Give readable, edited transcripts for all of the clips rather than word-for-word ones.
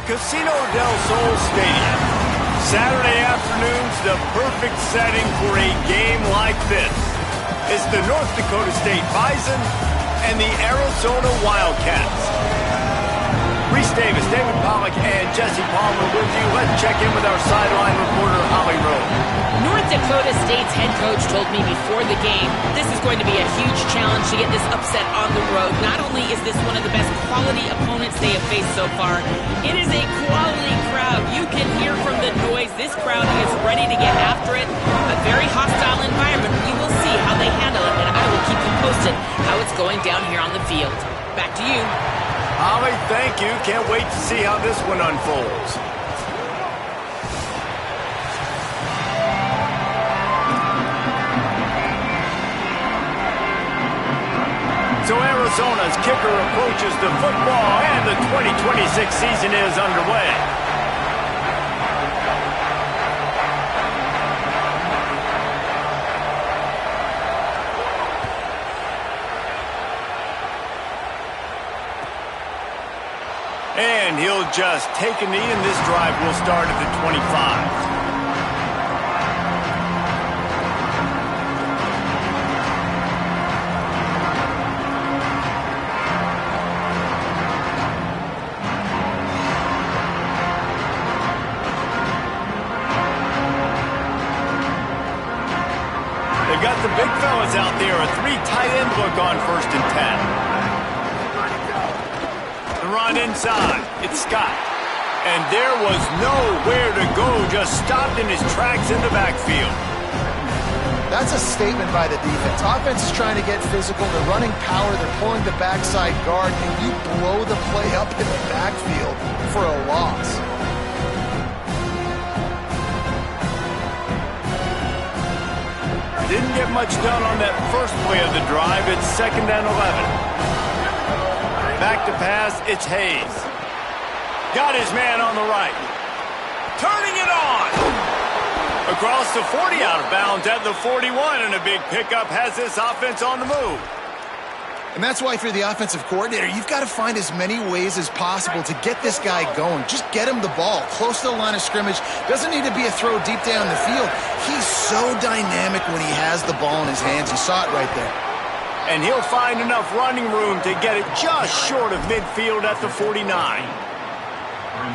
Casino del Sol Stadium. Saturday afternoon's the perfect setting for a game like this. It's the North Dakota State Bison and the Arizona Wildcats. Reese Davis, David Pollack, and Jesse Palmer with you. Let's check in with our sideline reporter, Holly Rowe. North Dakota State's head coach told me before the game, this is going to be a huge challenge to get this upset on the road. Not only is this one of the best quality opponents they have faced so far, it is a quality crowd. You can hear from the noise. This crowd is ready to get after it. A very hostile environment. We will see how they handle it, and I will keep you posted how it's going down here on the field. Back to you. Holly, thank you. Can't wait to see how this one unfolds. So Arizona's kicker approaches the football, and the 2026 season is underway. And he'll just take a knee, and this drive will start at the 25. They've got the big fellas out there, a 3 tight end look on 1st and 10. Run inside. It's Scott. And there was nowhere to go. Just stopped in his tracks in the backfield. That's a statement by the defense. Offense is trying to get physical. They're running power. They're pulling the backside guard. And you blow the play up in the backfield for a loss. Didn't get much done on that first play of the drive. It's 2nd and 11. Back to pass, it's Hayes. Got his man on the right. Turning it on. Across the 40, out of bounds at the 41, and a big pickup has this offense on the move. And that's why if you're the offensive coordinator, you've got to find as many ways as possible to get this guy going. Just get him the ball close to the line of scrimmage. Doesn't need to be a throw deep down the field. He's so dynamic when he has the ball in his hands. You saw it right there. And he'll find enough running room to get it just short of midfield at the 49.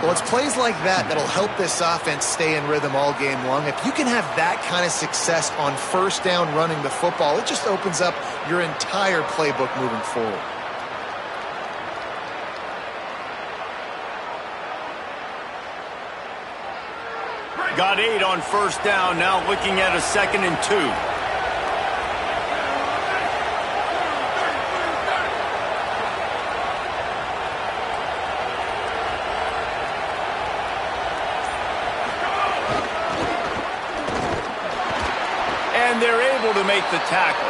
Well, it's plays like that that'll help this offense stay in rhythm all game long. If you can have that kind of success on 1st down running the football, it just opens up your entire playbook moving forward. Got 8 on 1st down, now looking at a 2nd and 2. And they're able to make the tackle.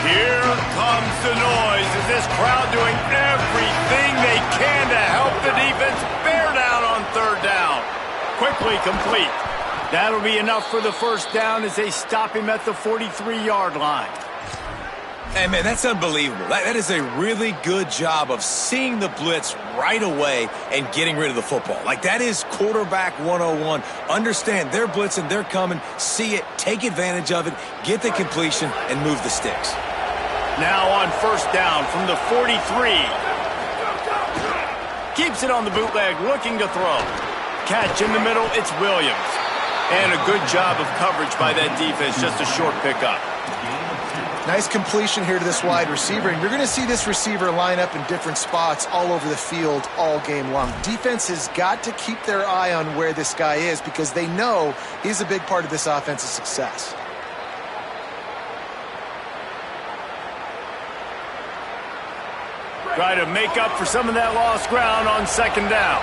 Here comes the noise. Is this crowd doing everything they can to help the defense bear down on 3rd down? Quickly complete. That'll be enough for the 1st down as they stop him at the 43-yard line. Hey, man, that's unbelievable. That is a really good job of seeing the blitz right away and getting rid of the football. Like, that is quarterback 101. Understand they're blitzing, they're coming, see it, take advantage of it, get the completion, and move the sticks. Now on 1st down from the 43. Keeps it on the bootleg, looking to throw. Catch in the middle, it's Williams. And a good job of coverage by that defense, just a short pickup. Nice completion here to this wide receiver, and you're going to see this receiver line up in different spots all over the field all game long. Defense has got to keep their eye on where this guy is because they know he's a big part of this offense's success. Try to make up for some of that lost ground on 2nd down.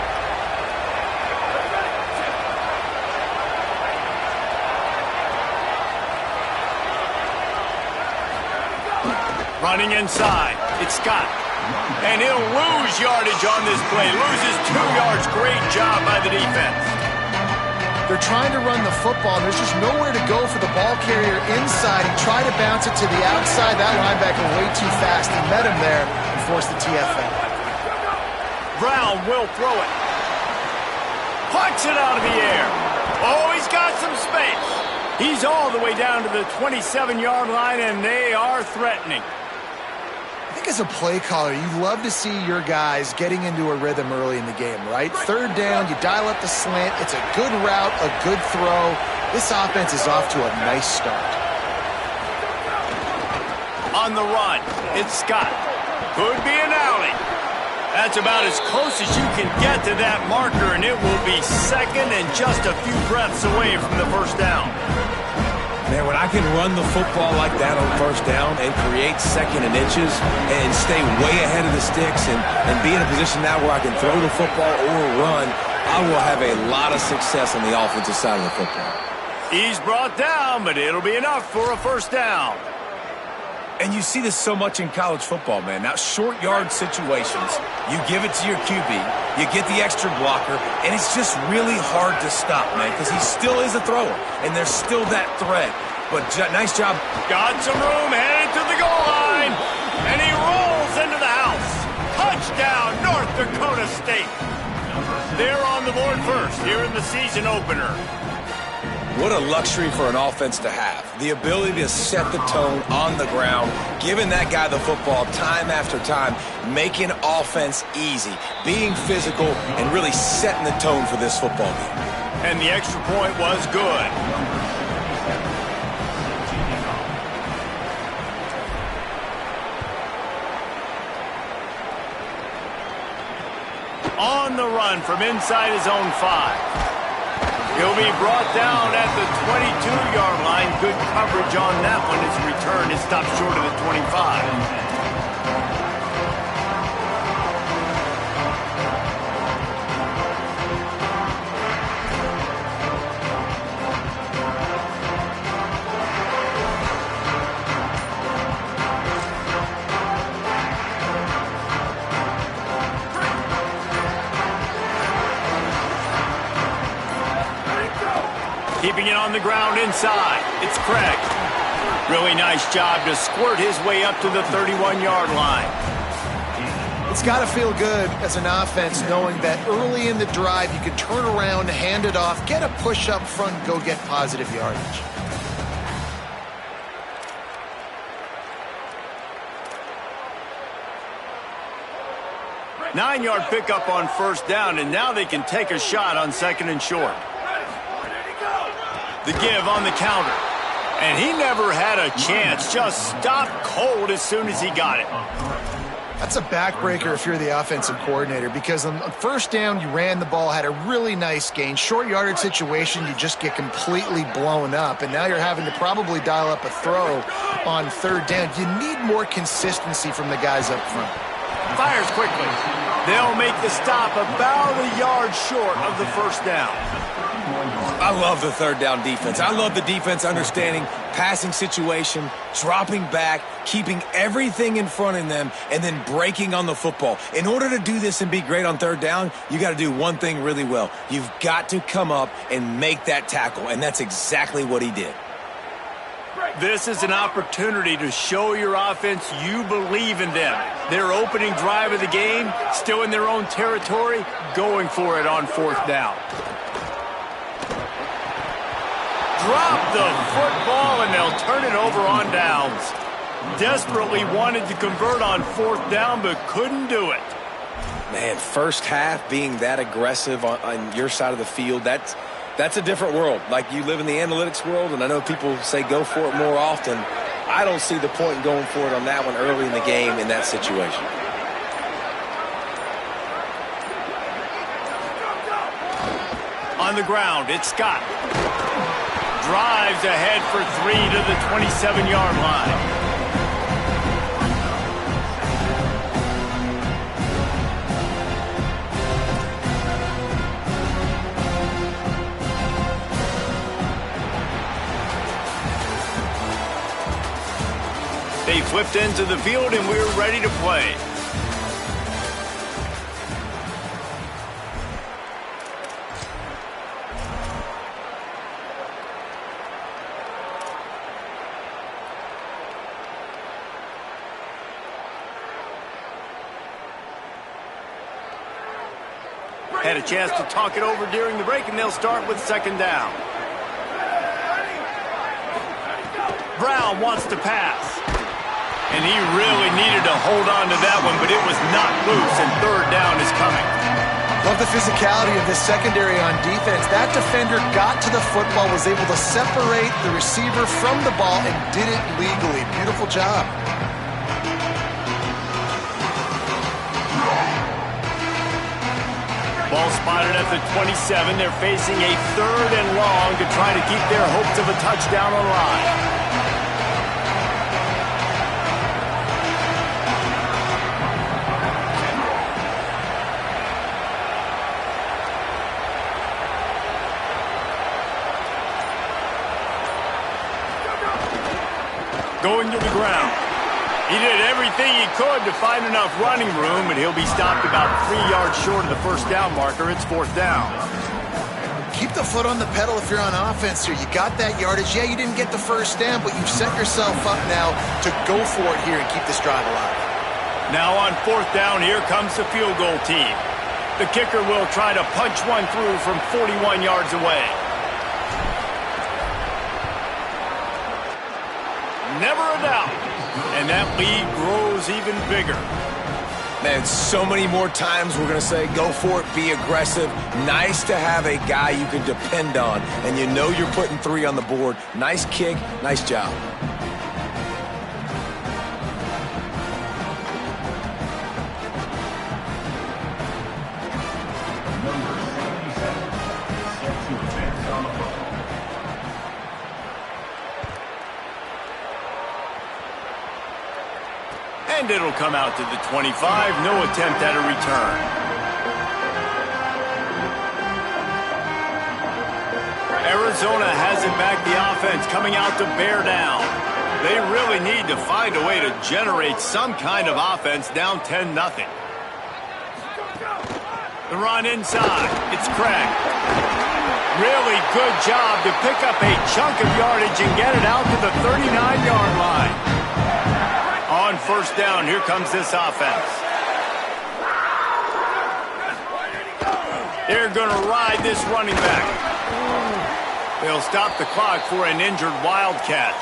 Running inside, it's Scott. And he'll lose yardage on this play. Loses 2 yards. Great job by the defense. They're trying to run the football. There's just nowhere to go for the ball carrier inside. He tried to bounce it to the outside. That linebacker way too fast. He met him there and forced the TFL. Brown will throw it. Plucks it out of the air. Oh, he's got some space. He's all the way down to the 27-yard line, and they are threatening. I think as a play caller, you love to see your guys getting into a rhythm early in the game, right? Third down, you dial up the slant. It's a good route, a good throw. This offense is off to a nice start. On the run, it's Scott. Could be an alley. That's about as close as you can get to that marker, and it will be second and just a few breaths away from the first down. Man, when I can run the football like that on first down and create second and inches and stay way ahead of the sticks and be in a position now where I can throw the football or run, I will have a lot of success on the offensive side of the football. He's brought down, but it'll be enough for a first down. And you see this so much in college football, man. Now, short yard situations, you give it to your QB, you get the extra blocker, and it's just really hard to stop, man, because he still is a thrower, and there's still that threat. But nice job. Got some room, headed to the goal line, and he rolls into the house. Touchdown, North Dakota State. They're on the board first here in the season opener. What a luxury for an offense to have. The ability to set the tone on the ground, giving that guy the football time after time, making offense easy, being physical, and really setting the tone for this football game. And the extra point was good. On the run from inside his own 5. He'll be brought down at the 22-yard line. Good coverage on that one. His return is stopped short of the 25. Keeping it on the ground inside. It's Craig. Really nice job to squirt his way up to the 31-yard line. It's got to feel good as an offense knowing that early in the drive you can turn around, hand it off, get a push up front, and go get positive yardage. Nine-yard pickup on first down, and now they can take a shot on second and short. The give on the counter. And he never had a chance. Just stopped cold as soon as he got it. That's a backbreaker if you're the offensive coordinator, because on first down, you ran the ball, had a really nice gain. Short yardage situation, you just get completely blown up. And now you're having to probably dial up a throw on third down. You need more consistency from the guys up front. Fires quickly. They'll make the stop about a yard short of the first down. I love the third down defense. I love the defense understanding passing situation, dropping back, keeping everything in front of them, and then breaking on the football. In order to do this and be great on third down, you got to do one thing really well. You've got to come up and make that tackle, and that's exactly what he did. This is an opportunity to show your offense you believe in them. Their opening drive of the game, still in their own territory, going for it on fourth down. Drop the football, and they'll turn it over on downs. Desperately wanted to convert on fourth down, but couldn't do it. Man, first half being that aggressive on your side of the field, that's a different world. Like, you live in the analytics world, and I know people say go for it more often. I don't see the point in going for it on that one early in the game in that situation. On the ground, it's Scott. Drives ahead for 3 to the 27-yard line. They flip flipped ends of the field, and we're ready to play. Had a chance to talk it over during the break, and they'll start with second down. Brown wants to pass. And he really needed to hold on to that one, but it was not loose, and third down is coming. Love the physicality of this secondary on defense. That defender got to the football, was able to separate the receiver from the ball, and did it legally. Beautiful job. Ball spotted at the 27. They're facing a third and long to try to keep their hopes of a touchdown alive. Going to the ground. He did everything he could to find enough running room, and he'll be stopped about 3 yards short of the first down marker. It's fourth down. Keep the foot on the pedal if you're on offense here. You got that yardage. Yeah, you didn't get the first down, but you've set yourself up now to go for it here and keep this drive alive. Now on fourth down, here comes the field goal team. The kicker will try to punch one through from 41 yards away. Never a doubt. And that lead grows even bigger. Man, so many more times we're going to say, go for it, be aggressive. Nice to have a guy you can depend on, and you know you're putting 3 on the board. Nice kick, nice job. And it'll come out to the 25. No attempt at a return. Arizona has it back, the offense coming out to bear down. They really need to find a way to generate some kind of offense down 10-0. The run inside. It's Craig. Really good job to pick up a chunk of yardage and get it out to the 39-yard line. On first down, here comes this offense. They're going to ride this running back. They'll stop the clock for an injured Wildcat.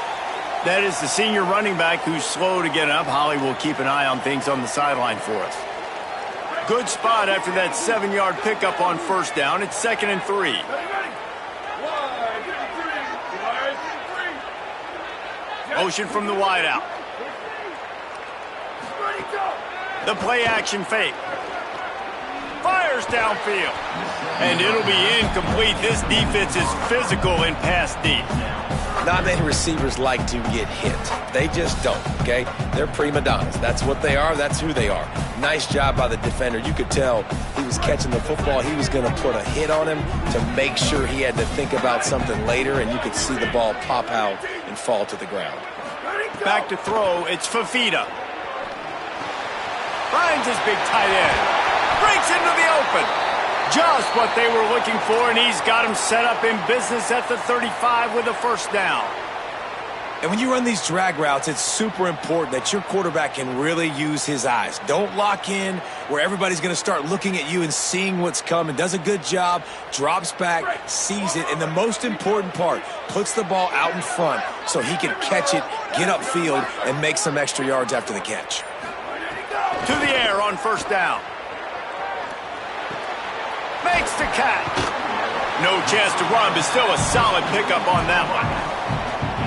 That is the senior running back who's slow to get up. Holly will keep an eye on things on the sideline for us. Good spot after that 7-yard pickup on first down. It's 2nd and 3. Motion from the wideout. The play-action fake. Fires downfield. And it'll be incomplete. This defense is physical in pass deep. Not many receivers like to get hit. They just don't, okay? They're prima donnas. That's what they are. That's who they are. Nice job by the defender. You could tell he was catching the football. He was going to put a hit on him to make sure he had to think about something later, and you could see the ball pop out and fall to the ground. Back to throw. It's Fafita. Finds his big tight end. Breaks into the open. Just what they were looking for, and he's got him set up in business at the 35 with a first down. And when you run these drag routes, it's super important that your quarterback can really use his eyes. Don't lock in where everybody's going to start looking at you and seeing what's coming. Does a good job, drops back, sees it, and the most important part, puts the ball out in front so he can catch it, get upfield, and make some extra yards after the catch. To the air on first down. Makes the catch. No chance to run, but still a solid pickup on that one.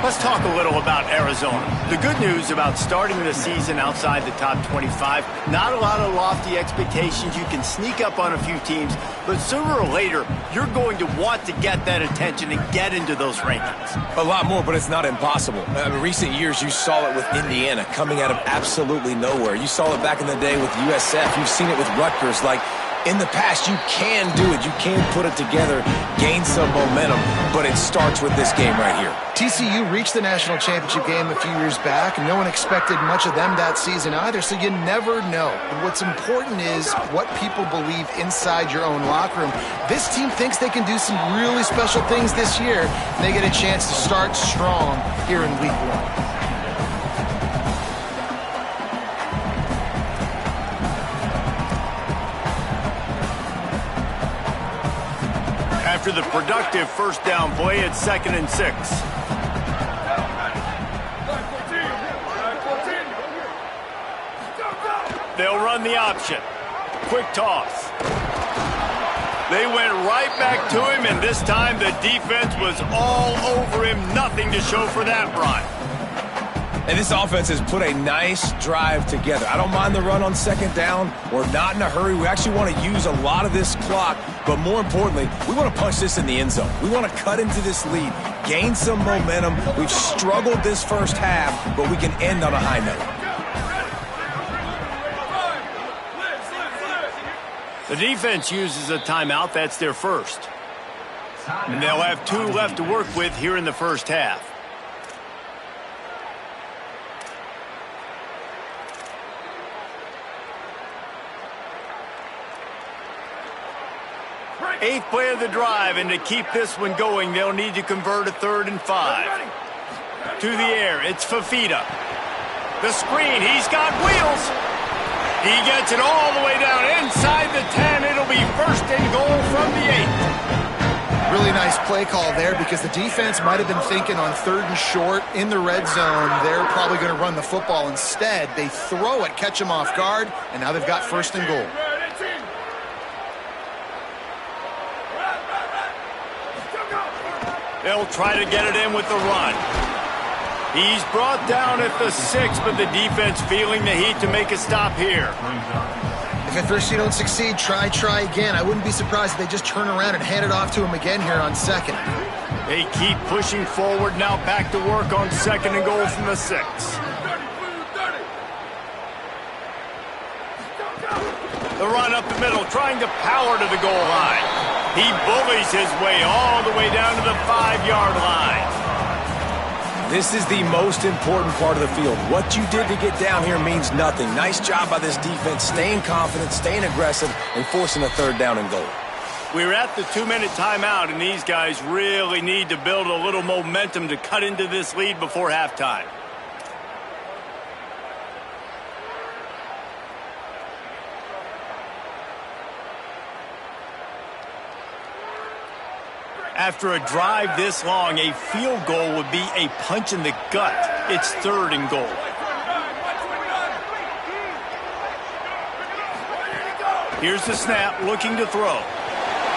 Let's talk a little about Arizona. The good news about starting the season outside the top 25, not a lot of lofty expectations. You can sneak up on a few teams, but sooner or later, you're going to want to get that attention and get into those rankings. A lot more, but it's not impossible. In recent years, you saw it with Indiana coming out of absolutely nowhere. You saw it back in the day with USF. You've seen it with Rutgers. Like, In the past, you can do it. You can put it together, gain some momentum, but it starts with this game right here. TCU reached the national championship game a few years back, and no one expected much of them that season either, so you never know. And what's important is what people believe inside your own locker room. This team thinks they can do some really special things this year, and they get a chance to start strong here in week 1. After the productive first down play, it's 2nd and 6. They'll run the option. Quick toss. They went right back to him, and this time the defense was all over him. Nothing to show for that run. And this offense has put a nice drive together. I don't mind the run on 2nd down. We're not in a hurry. We actually want to use a lot of this clock, but more importantly, we want to punch this in the end zone. We want to cut into this lead, gain some momentum. We've struggled this first half, but we can end on a high note. The defense uses a timeout. That's their first. And they'll have 2 left to work with here in the first half. Eighth play of the drive, and to keep this one going, they'll need to convert a 3rd and 5. To the air, it's Fafita. The screen, he's got wheels. He gets it all the way down inside the 10. It'll be 1st and goal from the 8. Really nice play call there because the defense might have been thinking on 3rd and short in the red zone. They're probably going to run the football. Instead, they throw it, catch them off guard, and now they've got 1st and goal. They'll try to get it in with the run. He's brought down at the 6, but the defense feeling the heat to make a stop here. If at first you don't succeed, try again. I wouldn't be surprised if they just turn around and hand it off to him again here on 2nd. They keep pushing forward, now back to work on 2nd and goal from the 6. The run up the middle, trying to power to the goal line. He bullies his way all the way down to the 5-yard line. This is the most important part of the field. What you did to get down here means nothing. Nice job by this defense, staying confident, staying aggressive, and forcing a 3rd down and goal. We're at the 2-minute timeout, and these guys really need to build a little momentum to cut into this lead before halftime. After a drive this long, a field goal would be a punch in the gut. It's 3rd and goal. Here's the snap, looking to throw.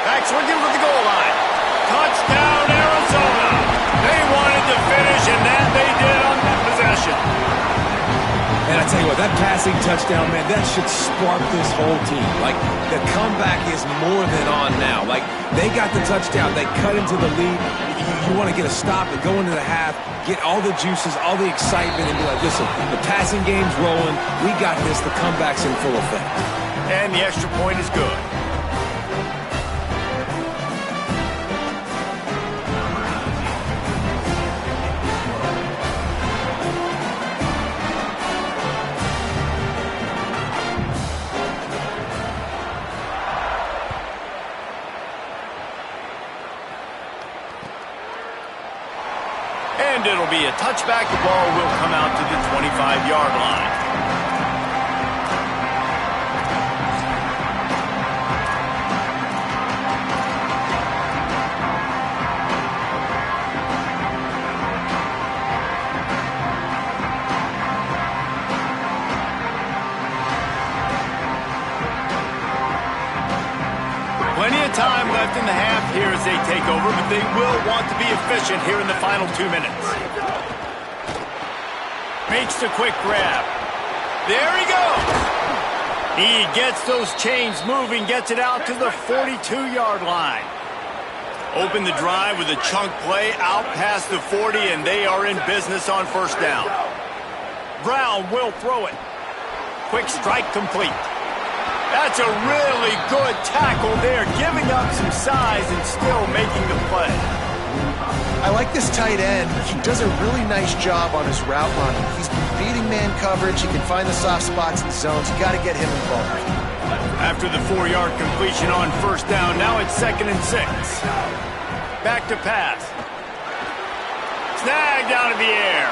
Back's looking for the goal line. Touchdown, Arizona. They wanted to finish, and that they did on that possession. And I tell you what, that passing touchdown, man, that should spark this whole team. Like, the comeback is more than on now. Like, they got the touchdown. They cut into the lead. You want to get a stop and go into the half, get all the juices, all the excitement, and be like, listen, the passing game's rolling. We got this. The comeback's in full effect. And the extra point is good. And it'll be a touchback. The ball will come out to the 25-yard line. Plenty of time left in the half here as they take over, but they will want to be efficient here in the final 2 minutes. Makes the quick grab. There he goes. He gets those chains moving, gets it out to the 42-yard line. Open the drive with a chunk play out past the 40, and they are in business on 1st down. Brown will throw it. Quick strike complete. That's a really good tackle there, giving up some size and still making the play. I like this tight end. He does a really nice job on his route running. He's been beating man coverage. He can find the soft spots in zones. You got to get him involved. After the 4-yard completion on first down, now it's 2nd and 6. Back to pass. Snagged out of the air.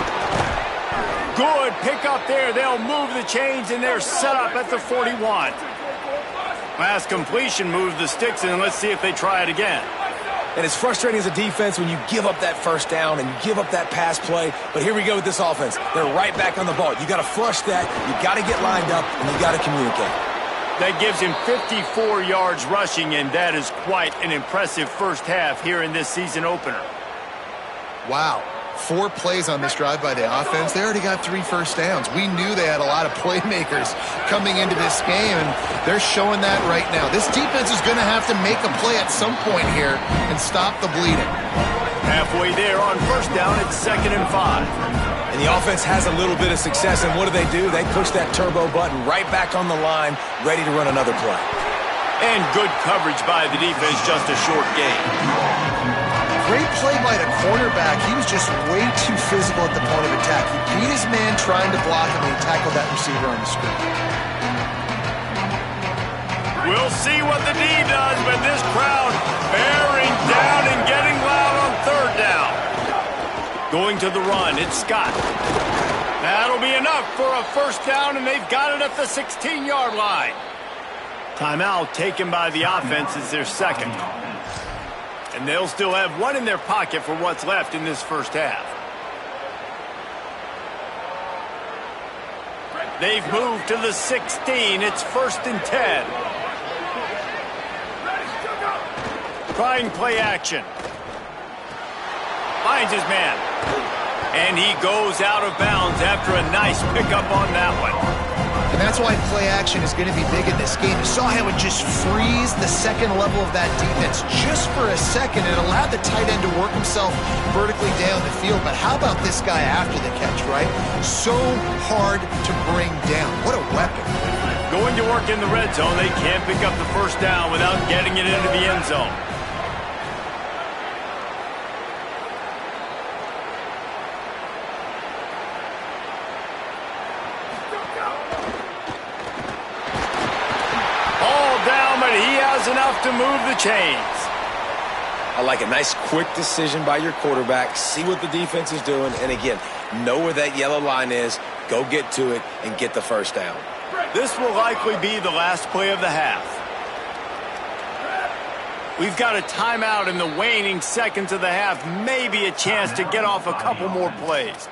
Good pick up there. They'll move the chains, and they're set up at the 41. Last completion moves the sticks, and let's see if they try it again. And it's frustrating as a defense when you give up that first down and you give up that pass play. But here we go with this offense. They're right back on the ball. You got to flush that. You got to get lined up, and you got to communicate. That gives him 54 yards rushing, and that is quite an impressive first half here in this season opener. Wow. 4 plays on this drive by the offense. They already got 3 first downs. We knew they had a lot of playmakers coming into this game, and they're showing that right now. This defense is going to have to make a play at some point here and stop the bleeding. Halfway there on first down, it's 2nd and 5. And the offense has a little bit of success, and what do? They push that turbo button right back on the line, ready to run another play. And good coverage by the defense, just a short gain. Great play by the cornerback. He was just way too physical at the point of attack. He beat his man trying to block him, and he tackled that receiver on the screen. We'll see what the D does, but this crowd bearing down and getting loud on 3rd down. Going to the run, it's Scott. That'll be enough for a first down, and they've got it at the 16-yard line. Timeout taken by the offense is their 2nd. And they'll still have 1 in their pocket for what's left in this first half. They've moved to the 16. It's 1st and 10. Trying play action. Finds his man. And he goes out of bounds after a nice pickup on that one. And that's why play action is going to be big in this game. You saw how it just frees the second level of that defense just for a second. It allowed the tight end to work himself vertically down the field. But how about this guy after the catch, right? So hard to bring down. What a weapon. Going to work in the red zone. They can't pick up the first down without getting it into the end zone. Enough to move the chains. I like a nice quick decision by your quarterback. See what the defense is doing, and again, know where that yellow line is. Go get to it and get the first down. This will likely be the last play of the half. We've got a timeout in the waning seconds of the half. Maybe a chance to get off a couple more plays.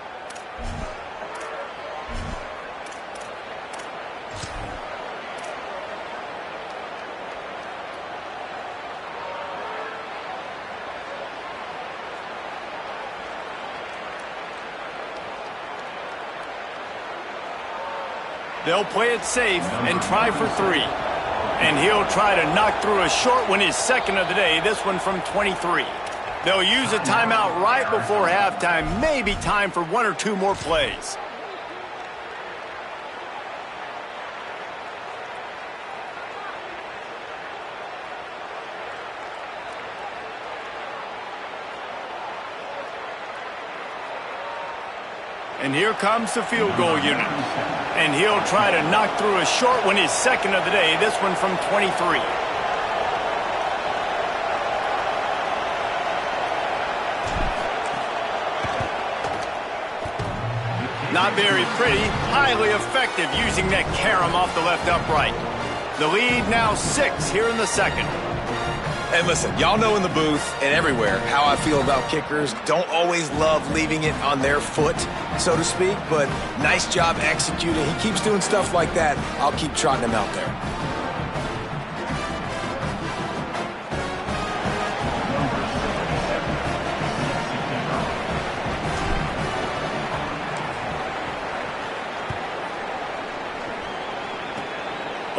They'll play it safe and try for 3. And he'll try to knock through a short one, his 2nd of the day, this one from 23. They'll use a timeout right before halftime, maybe time for 1 or 2 more plays. And here comes the field goal unit. And he'll try to knock through a short one, his 2nd of the day, this one from 23. Not very pretty, highly effective using that carom off the left upright. The lead now 6 here in the 2nd. And listen, y'all know in the booth and everywhere how I feel about kickers. Don't always love leaving it on their foot, so to speak, but nice job executing. He keeps doing stuff like that. I'll keep trotting him out there.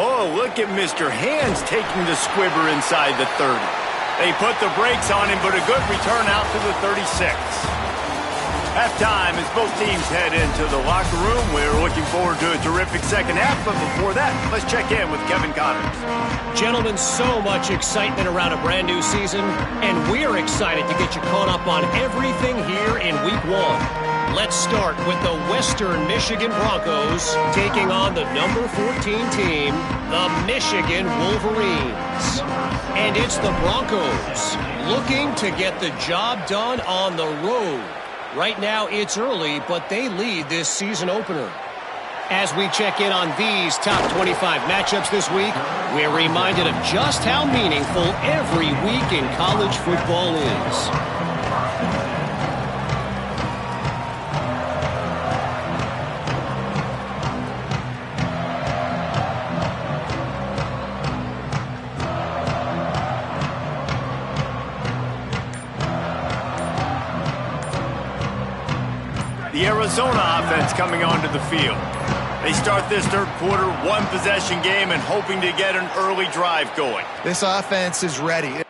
Oh, look at Mr. Hands taking the squibber inside the 30. They put the brakes on him, but a good return out to the 36. Halftime as both teams head into the locker room. We're looking forward to a terrific second half, but before that, let's check in with Kevin Connors. Gentlemen, so much excitement around a brand new season, and we're excited to get you caught up on everything here in Week 1. Let's start with the Western Michigan Broncos taking on the number 14 team, the Michigan Wolverines. And it's the Broncos looking to get the job done on the road. Right now, it's early, but they lead this season opener. As we check in on these top 25 matchups this week, we're reminded of just how meaningful every week in college football is. The Arizona offense coming onto the field. They start this third quarter, one-possession game, and hoping to get an early drive going. This offense is ready.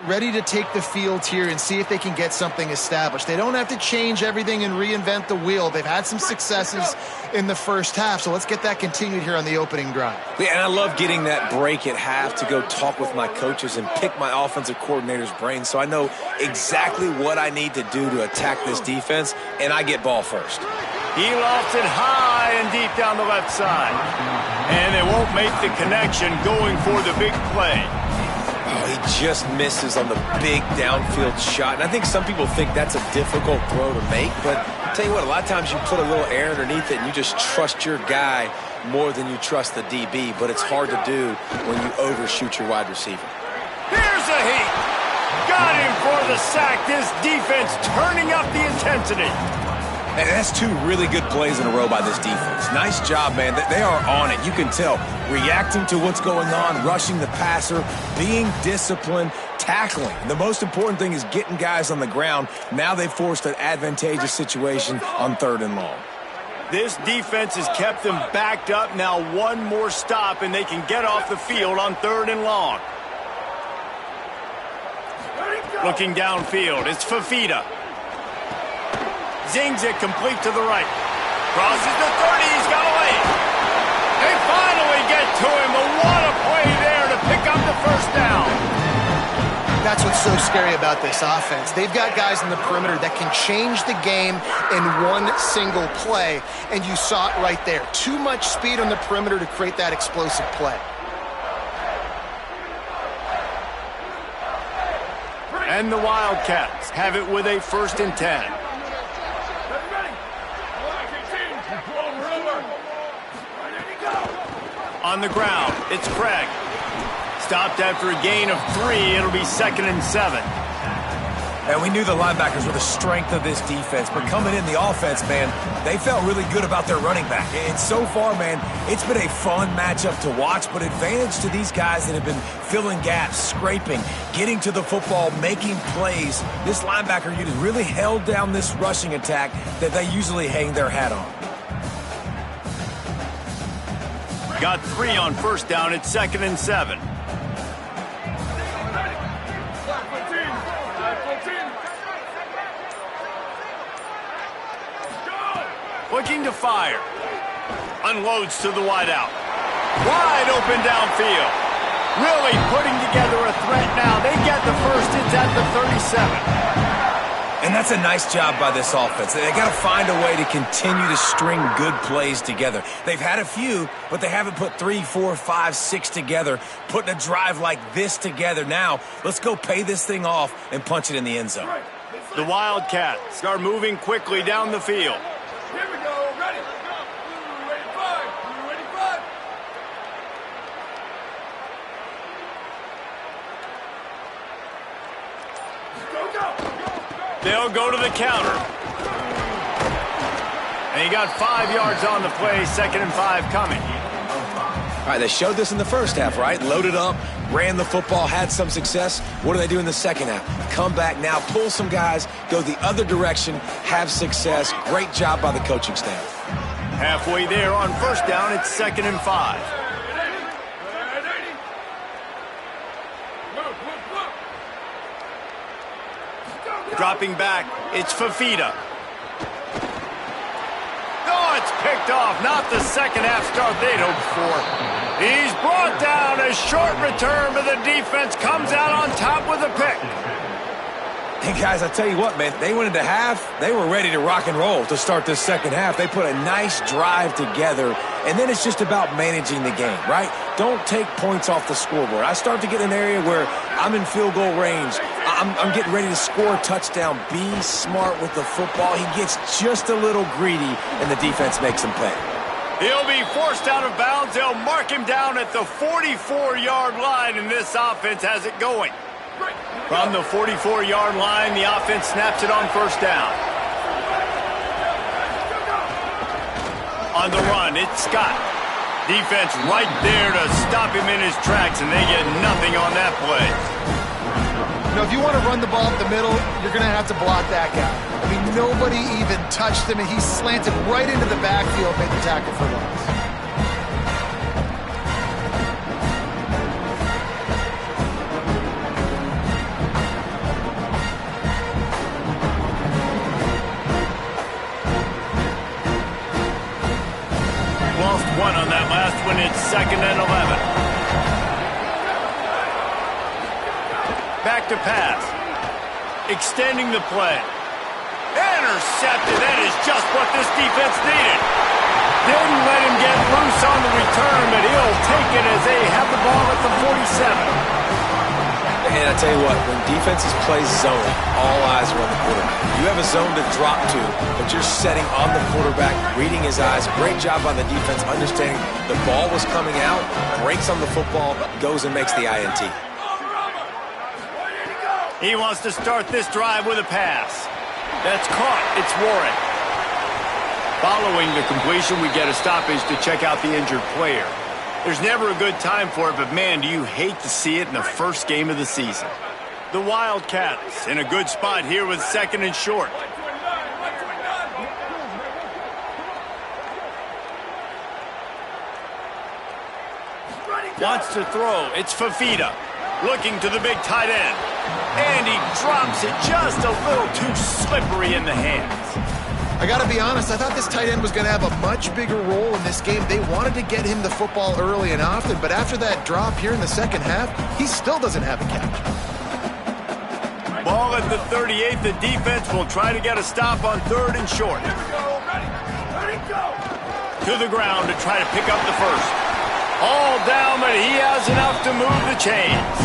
Ready to take the field here and see if they can get something established. They don't have to change everything and reinvent the wheel. They've had some successes in the first half, so let's get that continued here on the opening drive. Yeah, and I love getting that break at half to go talk with my coaches and pick my offensive coordinator's brain so I know exactly what I need to do to attack this defense, and I get ball first. He lofts it high and deep down the left side. And they won't make the connection going for the big play. Oh, he just misses on the big downfield shot. And I think some people think that's a difficult throw to make. But I'll tell you what, a lot of times you put a little air underneath it and you just trust your guy more than you trust the DB. But it's hard to do when you overshoot your wide receiver. Here's a heat. Got him for the sack. This defense turning up the intensity. And that's two really good plays in a row by this defense. Nice job, man. They are on it. You can tell. Reacting to what's going on, rushing the passer, being disciplined, tackling. And the most important thing is getting guys on the ground. Now they've forced an advantageous situation on 3rd and long. This defense has kept them backed up. Now one more stop, and they can get off the field on 3rd and long. Looking downfield, it's Fafita. Zings it complete to the right. Crosses the 30, he's got away. They finally get to him, but what a play there to pick up the first down. That's what's so scary about this offense. They've got guys in the perimeter that can change the game in one single play, and you saw it right there. Too much speed on the perimeter to create that explosive play. And the Wildcats have it with a 1st and 10. On the ground, it's Craig. Stopped after a gain of 3. It'll be 2nd and 7. And we knew the linebackers were the strength of this defense, but coming in the offense, man, they felt really good about their running back. And so far, man, it's been a fun matchup to watch, but advantage to these guys that have been filling gaps, scraping, getting to the football, making plays. This linebacker unit really held down this rushing attack that they usually hang their hat on. Got 3 on 1st down. It's 2nd and 7. Looking to fire. Unloads to the wideout. Wide open downfield. Really putting together a threat now. They get the first. It's at the 37. And that's a nice job by this offense. They got to find a way to continue to string good plays together. They've had a few, but they haven't put 3, 4, 5, 6 together, putting a drive like this together. Now, let's go pay this thing off and punch it in the end zone. The Wildcats are moving quickly down the field. Here we go. Ready. Ready, 5. Ready, 5. Go. They'll go to the counter. And he got 5 yards on the play. 2nd and 5 coming. All right, they showed this in the first half, right? Loaded up, ran the football, had some success. What do they do in the second half? Come back now, pull some guys, go the other direction, have success. Great job by the coaching staff. Halfway there on 1st down, it's 2nd and 5. Dropping back, it's Fafita. Oh, it's picked off. Not the second half start they'd hoped for. He's brought down. A short return, but the defense comes out on top with a pick. Hey, guys, I tell you what, man, they went into half. They were ready to rock and roll to start this second half. They put a nice drive together, and then it's just about managing the game, right? Don't take points off the scoreboard. I start to get an area where I'm in field goal range. I'm getting ready to score a touchdown. Be smart with the football. He gets just a little greedy, and the defense makes him pay. He'll be forced out of bounds. They'll mark him down at the 44-yard line, and this offense has it going. From the 44-yard line, the offense snaps it on 1st down. On the run, it's Scott. Defense right there to stop him in his tracks, and they get nothing on that play. You know, if you want to run the ball up the middle, you're going to have to block that guy. I mean, nobody even touched him, and he slanted right into the backfield, made the tackle for loss. Lost 1 on that last one. It's 2nd and 11. Back to pass. Extending the play. Intercepted. That is just what this defense needed. Didn't let him get loose on the return, but he'll take it as they have the ball at the 47. And I tell you what, when defenses play zone, all eyes are on the quarterback. You have a zone to drop to, but you're setting on the quarterback, reading his eyes. Great job on the defense, understanding the ball was coming out, breaks on the football, goes and makes the INT. He wants to start this drive with a pass. That's caught. It's Warren. Following the completion, we get a stoppage to check out the injured player. There's never a good time for it, but man, do you hate to see it in the first game of the season. The Wildcats in a good spot here with 2nd and short. Wants to throw. It's Fafita. Looking to the big tight end. And he drops it just a little too slippery in the hands. I got to be honest, I thought this tight end was going to have a much bigger role in this game. They wanted to get him the football early and often, but after that drop here in the second half, he still doesn't have a catch. Ball at the 38. The defense will try to get a stop on 3rd and short. Here we go. Ready, go. To the ground to try to pick up the first. All down, but he has enough to move the chains.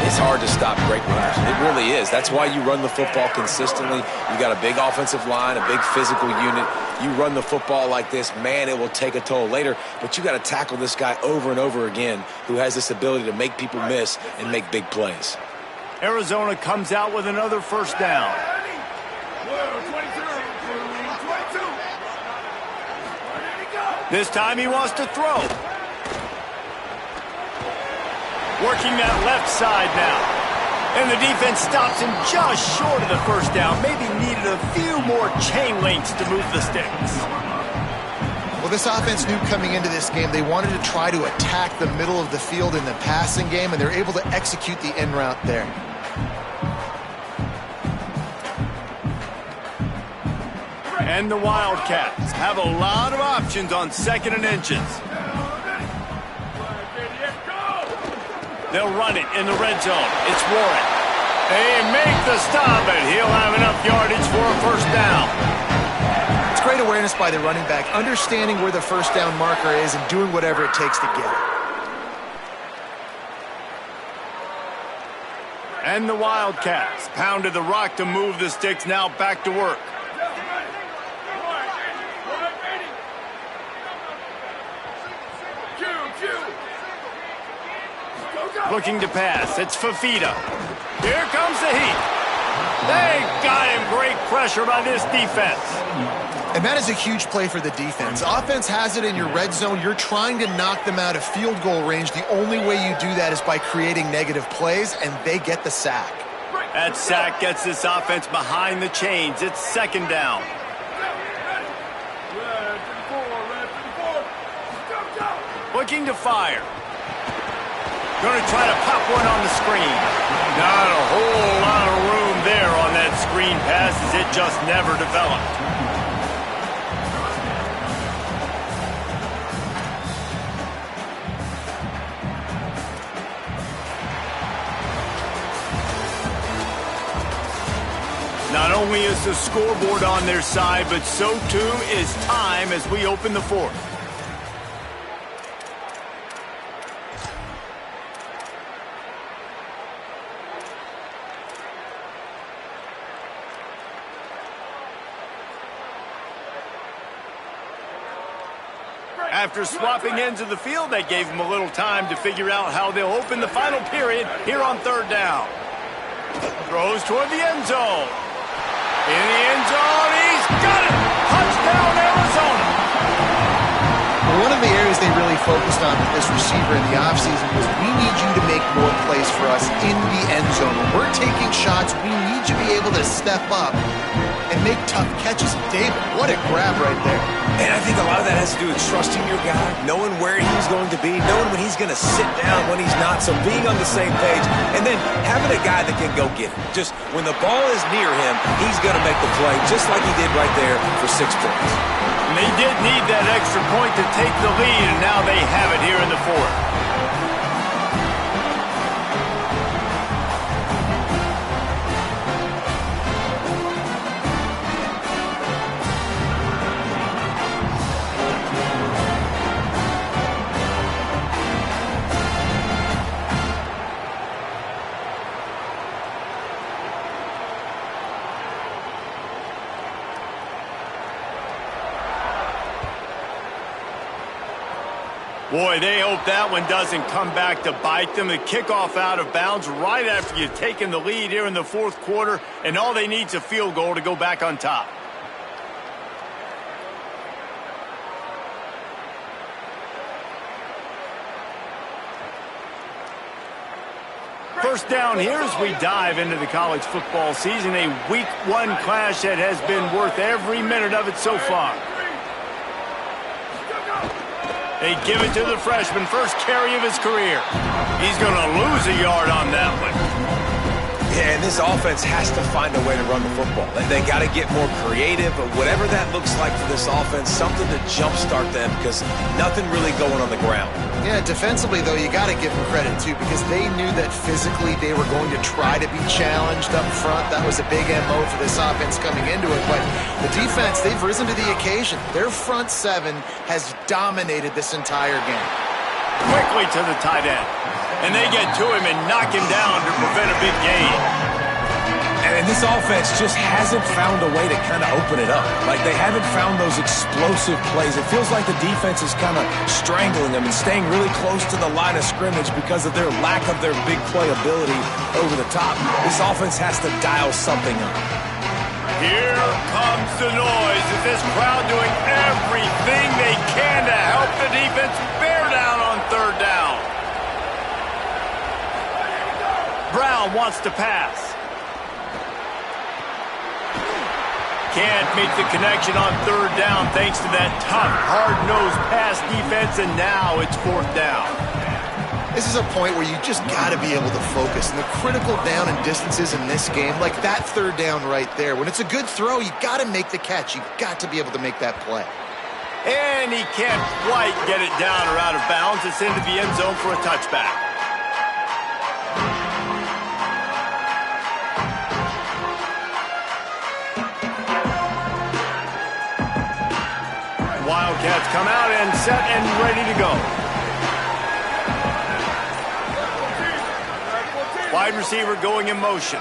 It's hard to stop great runners. It really is. That's why you run the football consistently. You got a big offensive line, a big physical unit. You run the football like this, man, it will take a toll later. But you got to tackle this guy over and over again who has this ability to make people miss and make big plays. Arizona comes out with another first down. This time he wants to throw. Working that left side now. And the defense stops him just short of the first down. Maybe needed a few more chain links to move the sticks. Well, this offense knew coming into this game they wanted to try to attack the middle of the field in the passing game, and they're able to execute the in route there. And the Wildcats have a lot of options on 2nd and inches. They'll run it in the red zone. It's Warren. They make the stop, and he'll have enough yardage for a first down. It's great awareness by the running back, understanding where the first down marker is and doing whatever it takes to get it. And the Wildcats pounded the rock to move the sticks, now back to work. Looking to pass. It's Fafita. Here comes the heat. They got him. Great pressure by this defense. And that is a huge play for the defense. Offense has it in your red zone. You're trying to knock them out of field goal range. The only way you do that is by creating negative plays, and they get the sack. That sack gets this offense behind the chains. It's 2nd down. Looking to fire. Going to try to pop one on the screen. Not a whole lot of room there on that screen pass as it just never developed. Not only is the scoreboard on their side, but so too is time as we open the 4th. After swapping ends of the field, that gave them a little time to figure out how they'll open the final period here on 3rd down. Throws toward the end zone. In the end zone, he's got it! Touchdown, Arizona! One of the areas they really focused on with this receiver in the offseason was we need you to make more plays for us in the end zone. When we're taking shots, we need you to be able to step up and make tough catches. David, what a grab right there. And I think a lot of that has to do with trusting your guy, knowing where he's going to be, knowing when he's going to sit down, when he's not, so being on the same page, and then having a guy that can go get it. Just when the ball is near him, he's going to make the play, just like he did right there for 6 points. And they did need that extra point to take the lead, and now they have it here in the 4th. Boy, they hope that one doesn't come back to bite them. The kickoff out of bounds right after you've taken the lead here in the 4th quarter, and all they need is a field goal to go back on top. First down here as we dive into the college football season, a week 1 clash that has been worth every minute of it so far. They give it to the freshman, first carry of his career. He's going to lose a yard on that one. Yeah, and this offense has to find a way to run the football. They got to get more creative, but whatever that looks like for this offense, something to jumpstart them because nothing really going on the ground. Yeah, defensively, though, you got to give them credit, too, because they knew that physically they were going to try to be challenged up front. That was a big MO for this offense coming into it. But the defense, they've risen to the occasion. Their front 7 has dominated this entire game. Quickly to the tight end. And they get to him and knock him down to prevent a big gain. And this offense just hasn't found a way to kind of open it up. Like, they haven't found those explosive plays. It feels like the defense is kind of strangling them and staying really close to the line of scrimmage because of their lack of their big play ability over the top. This offense has to dial something up. Here comes the noise of this crowd doing everything they can to help the defense bear down on third down. Brown wants to pass. Can't make the connection on third down thanks to that tough, hard-nosed pass defense, and now it's fourth down. This is a point where you just got to be able to focus. And the critical down and distances in this game, like that third down right there, when it's a good throw, you got to make the catch. You've got to be able to make that play. And he can't quite get it down or out of bounds. It's into the end zone for a touchback. Wildcats come out and set and ready to go. Wide receiver going in motion.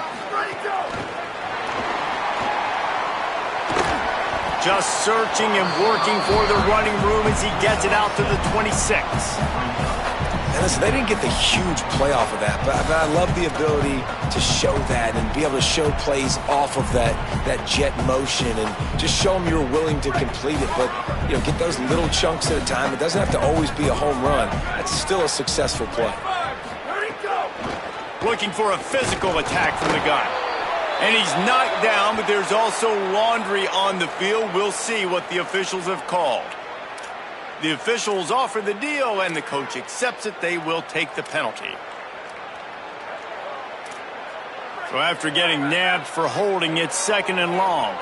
Just searching and working for the running room as he gets it out to the 26. And listen, they didn't get the huge play off of that, but I love the ability to show that and be able to show plays off of that jet motion and just show them you're willing to complete it. But, you know, get those little chunks at a time. It doesn't have to always be a home run. That's still a successful play. Looking for a physical attack from the gun. And he's knocked down, but there's also laundry on the field. We'll see what the officials have called. The officials offer the deal, and the coach accepts it. They will take the penalty. So after getting nabbed for holding, it's second and long.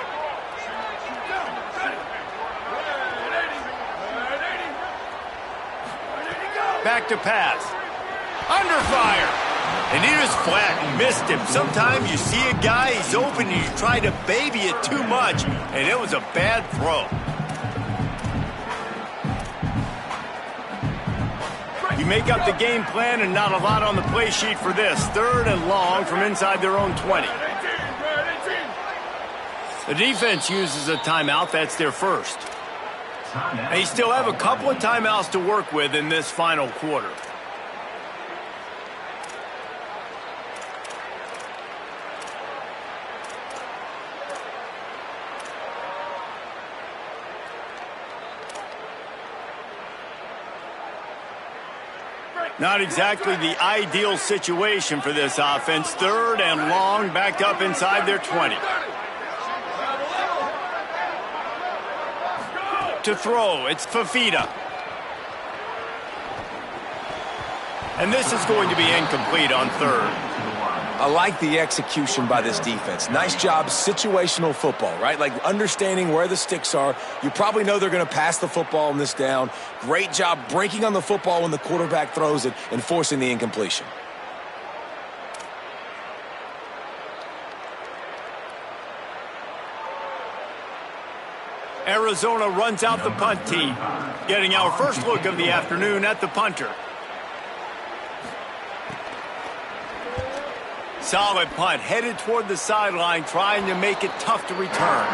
Back to pass. Under fire. And he just flat missed him. Sometimes you see a guy, he's open, and you try to baby it too much, and it was a bad throw. You make up the game plan and not a lot on the play sheet for this. Third and long from inside their own 20. The defense uses a timeout. That's their first. They still have a couple of timeouts to work with in this final quarter. Not exactly the ideal situation for this offense. Third and long, backed up inside their 20. To throw, it's Fafita. And this is going to be incomplete on third. I like the execution by this defense. Nice job, situational football, right? Like understanding where the sticks are. You probably know they're going to pass the football on this down. Great job breaking on the football when the quarterback throws it and forcing the incompletion. Arizona runs out the punt team, getting our first look of the afternoon at the punter. Solid punt, headed toward the sideline, trying to make it tough to return.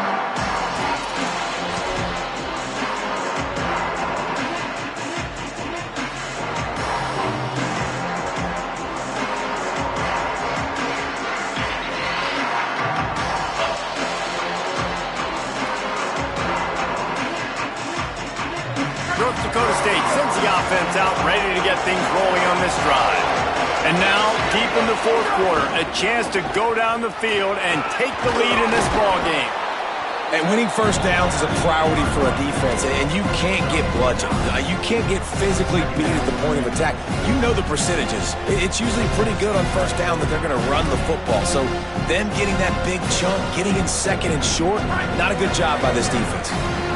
North Dakota State sends the offense out, ready to get things rolling on this drive. And now, deep in the fourth quarter, a chance to go down the field and take the lead in this ball game. And winning first downs is a priority for a defense, and you can't get bludgeoned. You can't get physically beat at the point of attack. You know the percentages. It's usually pretty good on first down that they're going to run the football. So them getting that big chunk, getting in second and short, not a good job by this defense.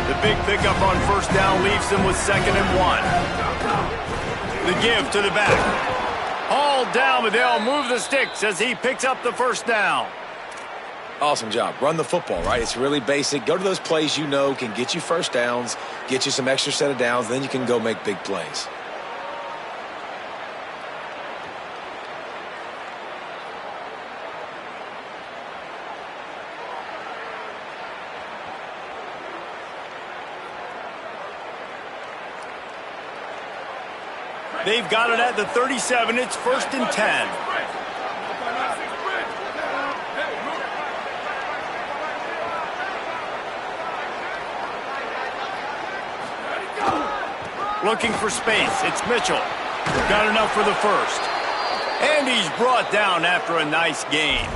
The big pickup on first down leaves them with 2nd and 1. The give to the back. Hauled down, but they'll move the sticks as he picks up the first down. Awesome job. Run the football, right? It's really basic. Go to those plays you know can get you first downs, get you some extra set of downs, then you can go make big plays. They've got it at the 37. It's 1st and 10. Looking for space. It's Mitchell. Got enough for the first. And he's brought down after a nice gain.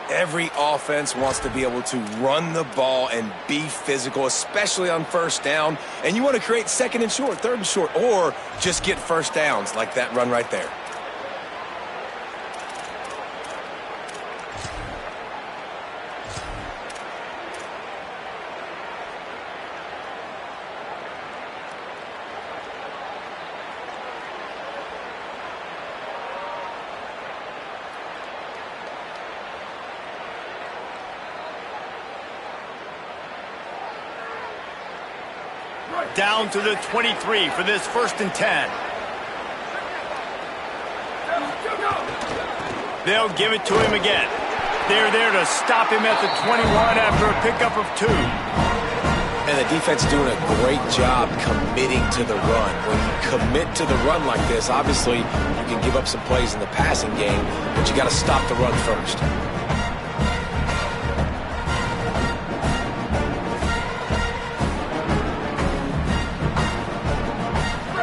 Every offense wants to be able to run the ball and be physical, especially on first down. And you want to create 2nd and short, 3rd and short, or just get first downs like that run right there. Down to the 23 for this 1st and 10. They'll give it to him again. They're there to stop him at the 21 after a pickup of 2. And the defense doing a great job committing to the run. When you commit to the run like this, obviously you can give up some plays in the passing game, but you got to stop the run first.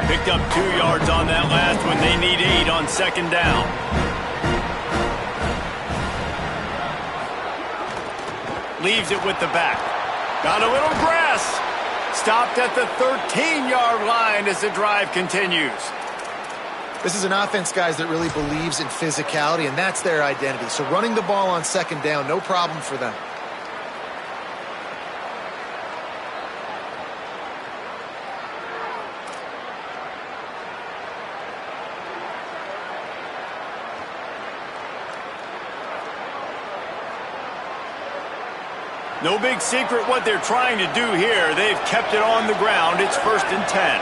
Picked up 2 yards on that last one. They need 8 on 2nd down. Leaves it with the back. Got a little grass. Stopped at the 13-yard line as the drive continues. This is an offense, guys, that really believes in physicality, and that's their identity. So running the ball on 2nd down, no problem for them. No big secret what they're trying to do here. They've kept it on the ground. It's 1st and 10.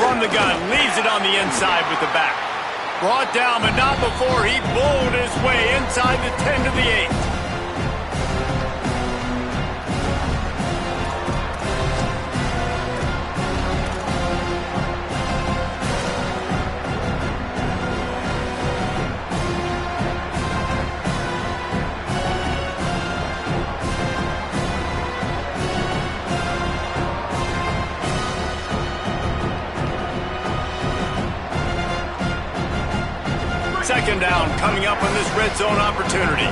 From the gun, leaves it on the inside with the back. Brought down, but not before he bowled his way inside the 10 to the 8. Second down coming up on this red zone opportunity.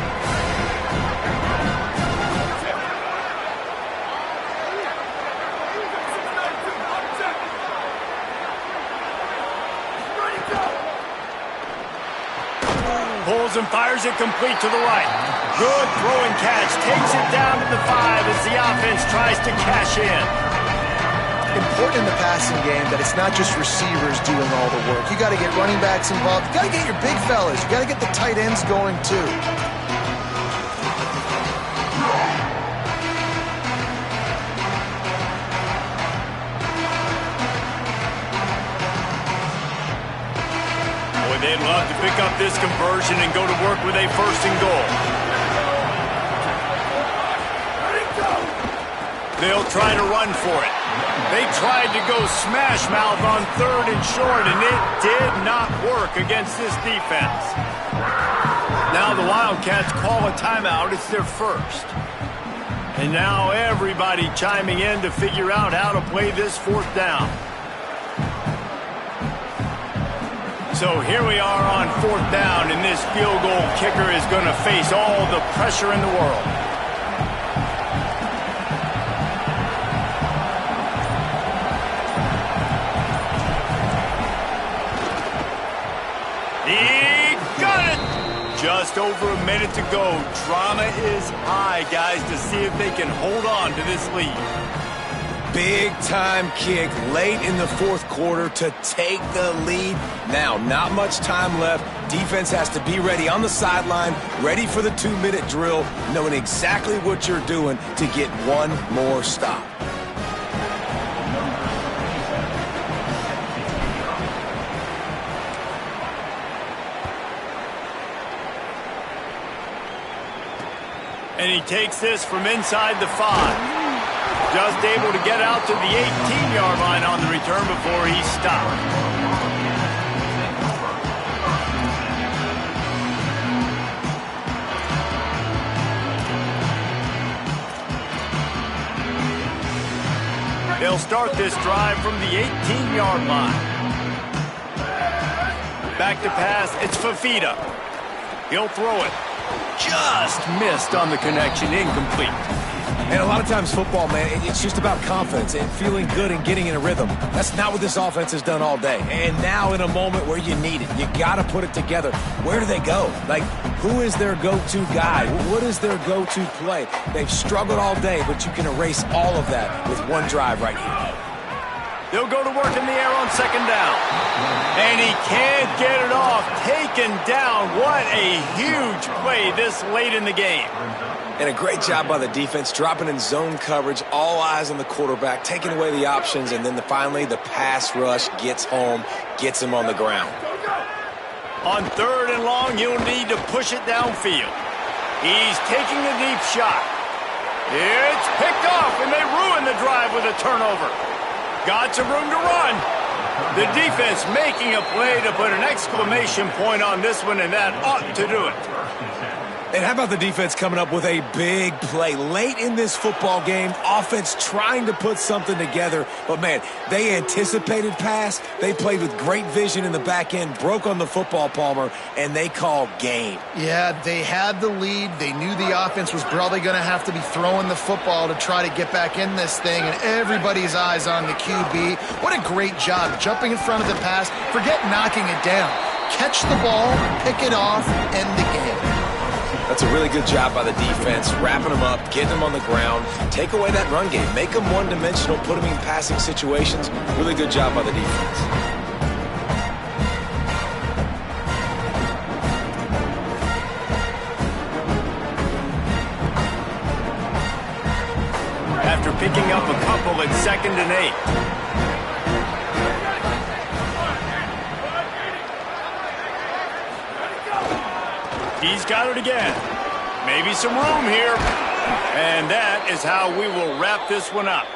Pulls and fires it complete to the right. Good throw and catch. Takes it down to the 5 as the offense tries to cash in. Important in the passing game that it's not just receivers doing all the work. You got to get running backs involved. You got to get your big fellas. You got to get the tight ends going too. Boy, they'd love to pick up this conversion and go to work with a 1st and goal. They'll try to run for it. They tried to go smash mouth on 3rd and short, and it did not work against this defense. Now the Wildcats call a timeout. It's their first. And now everybody chiming in to figure out how to play this 4th down. So here we are on 4th down, and this field goal kicker is going to face all the pressure in the world. He got it! Just over a minute to go. Drama is high, guys, to see if they can hold on to this lead. Big time kick late in the 4th quarter to take the lead. Now, not much time left. Defense has to be ready on the sideline, ready for the 2-minute drill, knowing exactly what you're doing to get one more stop. And he takes this from inside the 5. Just able to get out to the 18-yard line on the return before he stopped. They'll start this drive from the 18-yard line. Back to pass, it's Fafita. He'll throw it. Just missed on the connection, incomplete. And a lot of times football, man, it's just about confidence and feeling good and getting in a rhythm. That's not what this offense has done all day. And now in a moment where you need it, you got to put it together. Where do they go? Like, who is their go-to guy? What is their go-to play? They've struggled all day, but you can erase all of that with one drive right here. They'll go to work in the air on second down. And he can't get it off. Taken down. What a huge play this late in the game. And a great job by the defense, dropping in zone coverage, all eyes on the quarterback, taking away the options, and then finally the pass rush gets home, gets him on the ground. On 3rd and long, you'll need to push it downfield. He's taking a deep shot. It's picked off, and they ruin the drive with a turnover. Got some room to run. The defense making a play to put an exclamation point on this one, and that ought to do it. And how about the defense coming up with a big play late in this football game? Offense trying to put something together. But, man, they anticipated pass. They played with great vision in the back end, broke on the football, Palmer, and they called game. Yeah, they had the lead. They knew the offense was probably going to have to be throwing the football to try to get back in this thing, and everybody's eyes on the QB. What a great job jumping in front of the pass. Forget knocking it down. Catch the ball, pick it off, end the game. That's a really good job by the defense, wrapping them up, getting them on the ground, take away that run game, make them one-dimensional, put them in passing situations. Really good job by the defense. After picking up a couple at 2nd and 8. He's got it again. Maybe some room here. And that is how we will wrap this one up.